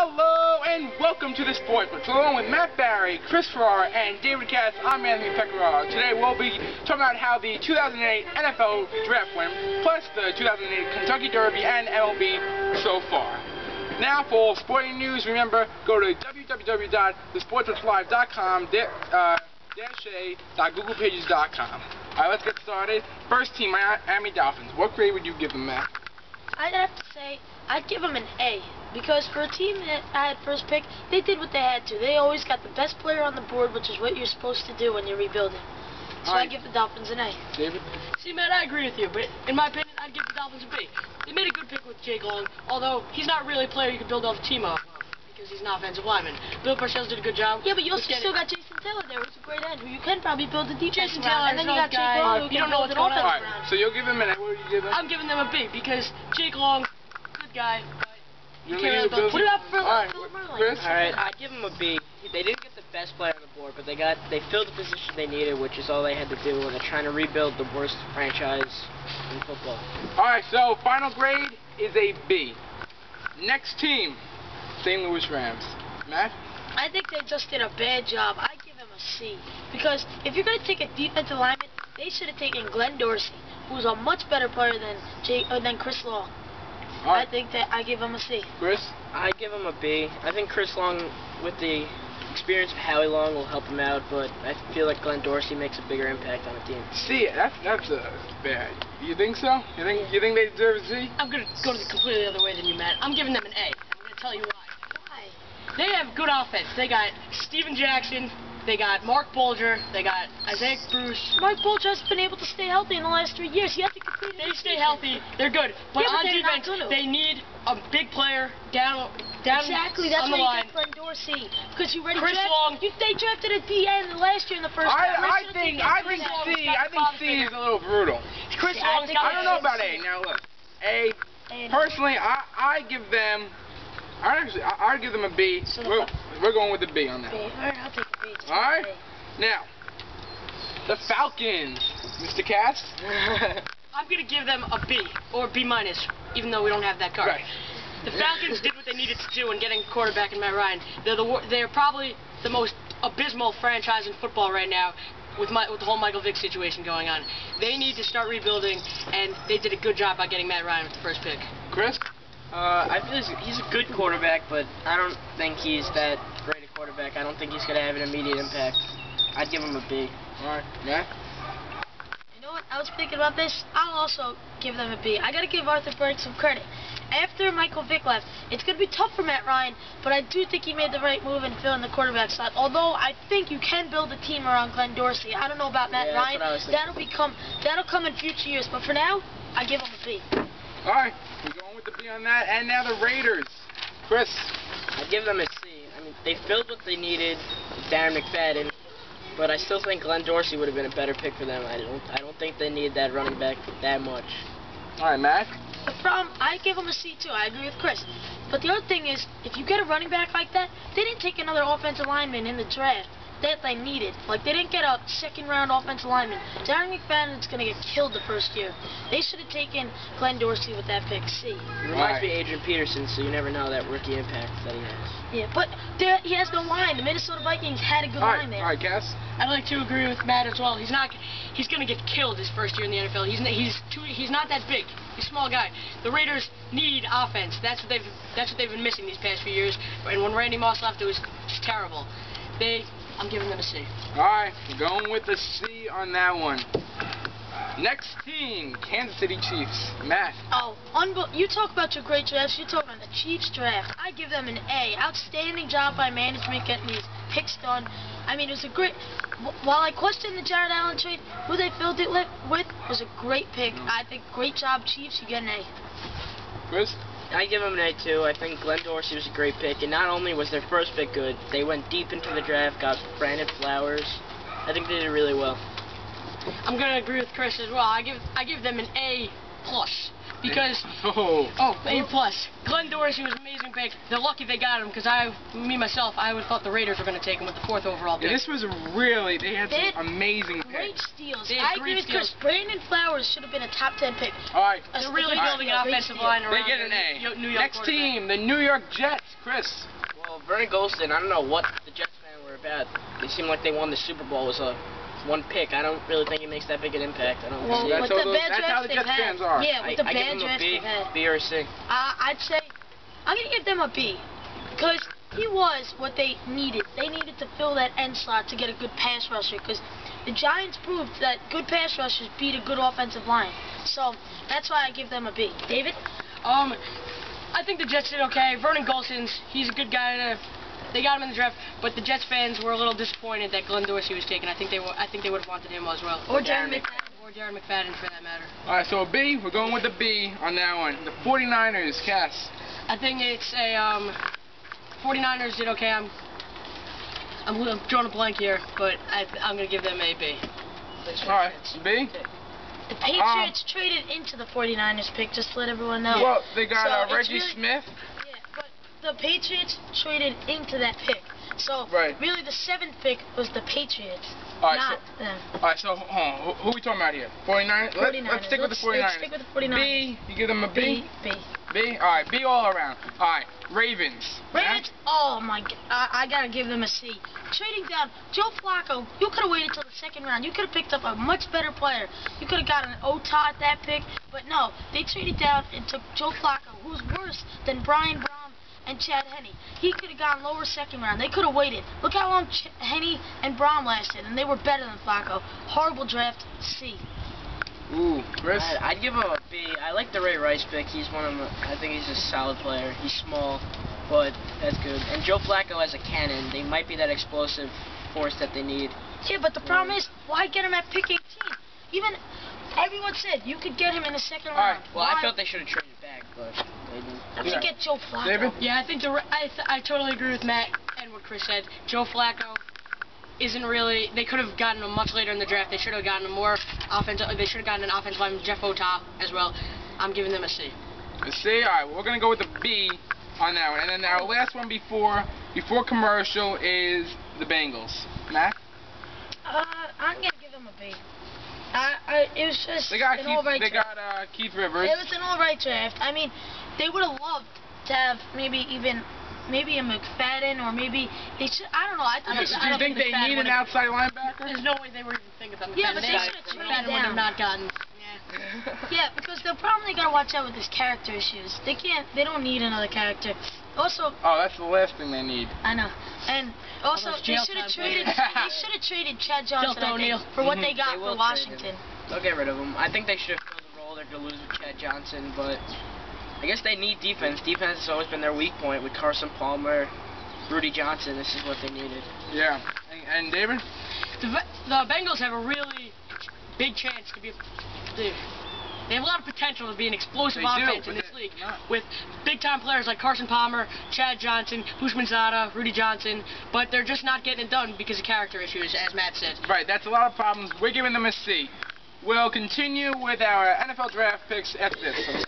Hello and welcome to the Sports Blitz. Along with Matt Barry, Chris Farrar, and David Katz, I'm Anthony Pecoraro. Today we'll be talking about how the 2008 NFL Draft went, plus the 2008 Kentucky Derby and MLB so far. Now for sporting news, remember, go to www.thesportsblitz.com-a.googlepages.com. Alright, let's get started. First team, Miami Dolphins. What grade would you give them, Matt? I'd have to say, I'd give them an A, because for a team that I had first pick, they did what they had to. They always got the best player on the board, which is what you're supposed to do when you're rebuilding. So I give the Dolphins an A. David? See, Matt, I agree with you, but in my opinion, I'd give the Dolphins a B. They made a good pick with Jake Long, although he's not really a player you can build off a team off of, because he's an offensive lineman. Bill Parcells did a good job. Yeah, but you also still got Jason Taylor there, who's a great end, who you can probably build a defense Jason around. Taylor, And then you got Jake Long, who you can don't know build what's an going on. offense around. So you'll give them an A. What would you give them? I'm giving them a B, because Jake Long, good guy. You can't really build. Put it up for Chris? Alright, I'd give them a B. They didn't get the best player on the board, but they filled the position they needed, which is all they had to do when they're trying to rebuild the worst franchise in football. Alright, so final grade is a B. Next team, St. Louis Rams. Matt? I think they just did a bad job. I'd give them a C, because if you're going to take a defensive lineman, they should have taken Glenn Dorsey, who's a much better player than Chris Long. Right. I think that I give him a C. Chris? I give him a B. I think Chris Long, with the experience of Howie Long, will help him out, but I feel like Glenn Dorsey makes a bigger impact on the team. C, that's bad. You think so? You think they deserve a C? I'm going to go completely the other way than you, Matt. I'm giving them an A. I'm going to tell you why. Why? They have good offense. They got Steven Jackson. They got Mark Bulger. They got Isaac Bruce. Mark Bulger has been able to stay healthy in the last 3 years. He has to complete. They stay healthy. They're good. But Yeah, but on they're not defense, gonna. they need a big player down Exactly. That's on the why line. you got Glenn Dorsey, because you already Chris drafted. Long. They drafted at the end last year in the first round. I think C is a little brutal. Chris Yeah, I Long's think got I don't know about A. Now look, A. Personally, I give them. I'd give them a B. So We're going with the B on that. All right, I'll take the B. All right. Now, the Falcons, Mr. Cass. I'm going to give them a B or B minus, even though we don't have that card. Right. The Falcons did what they needed to do in getting a quarterback in Matt Ryan. They're probably the most abysmal franchise in football right now with the whole Michael Vick situation going on. They need to start rebuilding, and they did a good job by getting Matt Ryan with the first pick. Chris. I feel he's a good quarterback, but I don't think he's that great a quarterback. I don't think he's going to have an immediate impact. I'd give him a B. All right, Matt. You know what? I was thinking about this. I'll also give them a B. I got to give Arthur Burke some credit. After Michael Vick left, it's going to be tough for Matt Ryan, but I do think he made the right move in filling the quarterback slot. Although I think you can build a team around Glenn Dorsey. I don't know about Matt Ryan. That'll come in future years. But for now, I give him a B. All right, we're going with the B on that. And now the Raiders. Chris. I'd give them a C. I mean, they filled what they needed with Darren McFadden, but I still think Glenn Dorsey would have been a better pick for them. I don't think they need that running back that much. All right, Matt. The problem, I give him a C too. I agree with Chris. But the other thing is, if you get a running back like that, they didn't take another offensive lineman in the draft that they needed. Like, they didn't get a second-round offensive lineman. Darren McFadden's going to get killed the first year. They should have taken Glenn Dorsey with that pick, C. He reminds me of Adrian Peterson, so you never know that rookie impact that he has. Yeah, but he has no line. The Minnesota Vikings had a good line there. All right, Cass. I'd like to agree with Matt as well. He's going to get killed his first year in the NFL. He's not that big. He's a small guy. The Raiders need offense. That's what they've been missing these past few years. And when Randy Moss left, it was just terrible. I'm giving them a C. All right, we're going with the C on that one. Next team, Kansas City Chiefs. Matt. Oh, you talk about your great drafts. You talk about the Chiefs draft. I give them an A. Outstanding job by management getting these picks done. I mean, it was a great. While I question the Jared Allen trade, who they filled it with was a great pick. I think great job, Chiefs. You get an A. Chris. I give them an A too. I think Glenn Dorsey was a great pick, and not only was their first pick good, they went deep into the draft, got Brandon Flowers. I think they did really well. I'm going to agree with Chris as well. I give them an A+. because A plus. Glenn Dorsey was an amazing pick. They're lucky they got him because I would thought the Raiders were going to take him with the 4th overall pick. Yeah, this was really they had some amazing great picks. steals. I agree with Chris. Brandon Flowers should have been a top 10 pick. All right, they're really building an offensive line around. They get an A. New York Next team, the New York Jets. Chris. Well, Vernon Golston, I don't know what the Jets fans were about. They seemed like they won the Super Bowl with one pick. I don't really think it makes that big an impact. I don't well, see it. That's how the Jets fans are. Yeah, with the bad drafts they've had. B or a C. I'd say I'm going to give them a B because he was what they needed. They needed to fill that end slot to get a good pass rusher because the Giants proved that good pass rushers beat a good offensive line. So that's why I give them a B. David? I think the Jets did okay. Vernon Golston's, he's a good guy. They got him in the draft, but the Jets fans were a little disappointed that Glenn Dorsey was taken. I think they would have wanted him as well. Or Darren McFadden. Or Darren McFadden, for that matter. All right, so a B. We're going with the B on that one. The 49ers, Cass. I think it's a 49ers did okay. I'm drawing a blank here, but I'm going to give them a B. All right, B. The Patriots traded into the 49ers pick, just to let everyone know. Well, they got Reggie Smith. Yeah, but the Patriots traded into that pick. So, really the 7th pick was the Patriots, not them. All right, so who are we talking about here? 49ers? Let's stick with the 49ers. Let's stick with the 49ers. B, you give them a B? B. B? All right, B all around. All right, Ravens. Ravens, oh my God, I got to give them a C. Trading down, Joe Flacco, you could have waited till the 2nd round. You could have picked up a much better player. You could have gotten an Ota at that pick, but no, they traded down and took Joe Flacco, who's worse than Brian Brown and Chad Henne. He could have gone lower 2nd round. They could have waited. Look how long Henne and Brown lasted, and they were better than Flacco. Horrible draft, C. Ooh, Chris? I'd give him a B. I like the Ray Rice pick. He's one of them. I think he's a solid player. He's small, but that's good. And Joe Flacco has a cannon. They might be that explosive force that they need. Yeah, but the problem is, why get him at pick 18? Even everyone said you could get him in the 2nd round. Right. Well, I felt they should have traded back, but they didn't. To get Joe Flacco. David? Yeah, I think I totally agree with Matt and what Chris said. Joe Flacco isn't really. They could have gotten him much later in the draft. They should have gotten him more offensive. They should have gotten an offensive lineman, Jeff Ota, as well. I'm giving them a C. A C. All right, we're gonna go with the B on that one, and then our last one before commercial is the Bengals. Matt? I'm gonna give them a B. It was just They got Keith Rivers. It was an alright draft. I mean, they would have loved to have maybe a McFadden, or maybe they should. I don't know. Do you think they need an outside linebacker? There's no way they were even thinking about McFadden. Yeah, but they should have traded would have down. not gotten. Yeah, because the problem they gotta watch out with is character issues. They don't need another character. Also. Oh, that's the last thing they need. I know. And also, they should have traded. They should have traded Chad Johnson, I think, for what they got for Washington. They'll get rid of him. I think they should have filled the role. They're gonna lose with Chad Johnson, but I guess they need defense. Defense has always been their weak point with Carson Palmer, Rudy Johnson. This is what they needed. Yeah. And David? The Bengals have a really big chance to be. They have a lot of potential to be an explosive offense in this league with big-time players like Carson Palmer, Chad Johnson, Houshmandzadeh, Rudy Johnson, but they're just not getting it done because of character issues, as Matt said. Right, that's a lot of problems. We're giving them a C. We'll continue with our NFL draft picks after this.